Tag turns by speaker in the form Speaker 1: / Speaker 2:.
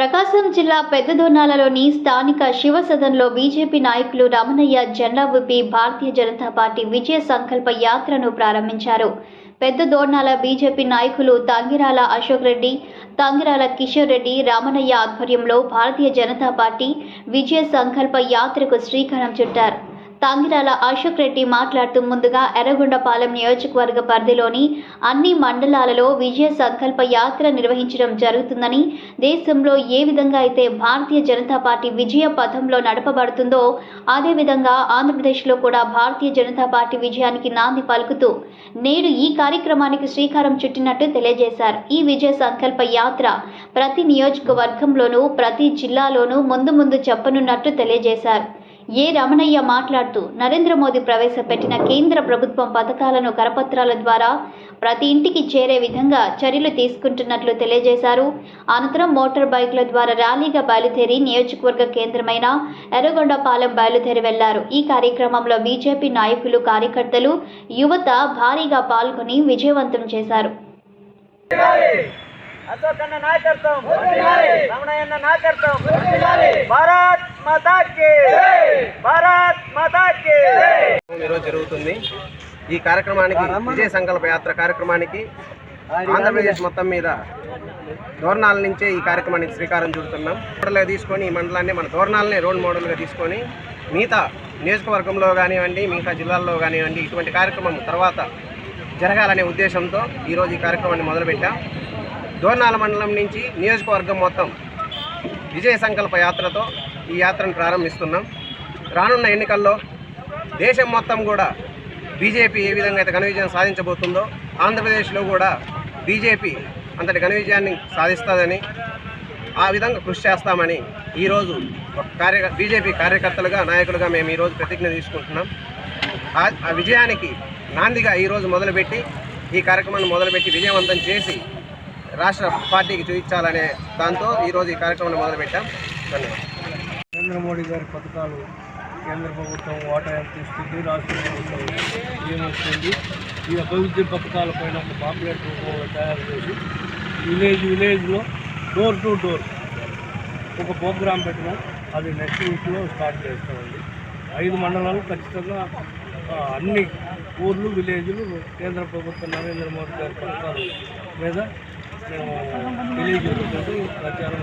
Speaker 1: ప్రకాశం జిల్లా పెద్దదొర్నాలలోని స్థానిక శివసదన్లో బీజేపీ నాయకులు రమణయ్య జెండా ఊపి భారతీయ జనతా పార్టీ విజయ సంకల్ప యాత్రను ప్రారంభించారు. పెద్దదొర్నాల బీజేపీ నాయకులు తంగిరాల అశోక్ రెడ్డి, తంగిరాల కిషోర్ రెడ్డి, రామణయ్య ఆధ్వర్యంలో భారతీయ జనతా పార్టీ విజయ సంకల్ప యాత్రకు శ్రీకారం చుట్టారు. తంగిరాల అశోక్ రెడ్డి మాట్లాడుతూ ముందుగా ఎర్రగొండపాలెం నియోజకవర్గ పరిధిలోని అన్ని మండలాలలో విజయ సంకల్ప యాత్ర నిర్వహించడం జరుగుతుందని, దేశంలో ఏ విధంగా అయితే భారతీయ జనతా పార్టీ విజయ పథంలో నడపబడుతుందో అదేవిధంగా ఆంధ్రప్రదేశ్లో కూడా భారతీయ జనతా పార్టీ విజయానికి నాంది పలుకుతూ నేడు ఈ కార్యక్రమానికి శ్రీకారం చుట్టినట్టు తెలియజేశారు. ఈ విజయ సంకల్ప యాత్ర ప్రతి నియోజకవర్గంలోనూ ప్రతి జిల్లాలోనూ ముందు చెప్పనున్నట్టు తెలియజేశారు. రమణయ్య మాట్లాడుతూ నరేంద్ర మోదీ ప్రవేశపెట్టిన కేంద్ర ప్రభుత్వం పథకాలను కరపత్రాల ద్వారా ప్రతి ఇంటికి చేరే విధంగా చర్యలు తీసుకుంటున్నట్లు తెలియజేశారు. అనంతరం మోటార్ బైకుల ద్వారా ర్యాలీగా బయలుదేరి నియోజకవర్గ కేంద్రమైన ఎర్రగొండపాలెం బయలుదేరి వెళ్లారు. ఈ కార్యక్రమంలో బీజేపీ నాయకులు, కార్యకర్తలు, యువత భారీగా పాల్గొని విజయవంతం చేశారు.
Speaker 2: అశోకన్న నాయకత్వం, రమణయ్యన్న నాయకత్వం, భారత్ మాతా కీ, భారత్ మాతా కీ. ఈరోజు జరుగుతుంది ఈ కార్యక్రమానికి, విజయ సంకల్ప యాత్ర కార్యక్రమానికి ఆంధ్రప్రదేశ్ మొత్తం మీద దోర్నాల నుంచే ఈ కార్యక్రమానికి శ్రీకారం చుడుతున్నాం. మోడల్గా తీసుకొని ఈ మండలాన్ని, మన దోర్నాలనే రోల్ మోడల్గా తీసుకొని మిగతా నియోజకవర్గంలో కానివ్వండి, మిగతా జిల్లాల్లో కానివ్వండి ఇటువంటి కార్యక్రమం తర్వాత జరగాలనే ఉద్దేశంతో ఈరోజు ఈ కార్యక్రమాన్ని మొదలుపెట్టాం. దోర్నాల మండలం నుంచి నియోజకవర్గం మొత్తం విజయ సంకల్ప యాత్రతో ఈ యాత్రను ప్రారంభిస్తున్నాం. రానున్న ఎన్నికల్లో దేశం మొత్తం కూడా బీజేపీ ఏ విధంగా అయితే ఘన విజయం సాధించబోతుందో ఆంధ్రప్రదేశ్లో కూడా బీజేపీ అంతటి ఘన విజయాన్ని సాధిస్తుందని, ఆ విధంగా కృషి చేస్తామని ఈరోజు బీజేపీ కార్యకర్తలుగా, నాయకులుగా మేము ఈరోజు ప్రతిజ్ఞ తీసుకుంటున్నాం. ఆ విజయానికి నాందిగా ఈరోజు మొదలుపెట్టి ఈ కార్యక్రమాన్ని మొదలుపెట్టి విజయవంతం చేసి రాష్ట్ర పార్టీకి చూపించాలనే దాంతో ఈరోజు ఈ కార్యక్రమాన్ని మొదలుపెట్టాం. ధన్యవాదాలు.
Speaker 3: నరేంద్ర మోడీ గారి పథకాలు కేంద్ర ప్రభుత్వం వాటా తీసుకుంది, రాష్ట్ర ప్రభుత్వం నియమిస్తుంది. ఈ అభివృద్ధి పథకాలపైన ఒక పాంప్లెట్ రూపంలో తయారు చేసి విలేజ్లో డోర్ టు డోర్ ఒక ప్రోగ్రాం పెట్టినాం. అది నెక్స్ట్ వీక్లో స్టార్ట్ చేస్తామండి. 5 మండలాలు ఖచ్చితంగా అన్ని ఊర్లు, విలేజ్లు కేంద్ర ప్రభుత్వం నరేంద్ర మోడీ గారి పథకాల మీద మేము తెలియజేస్తుంది ప్రచారం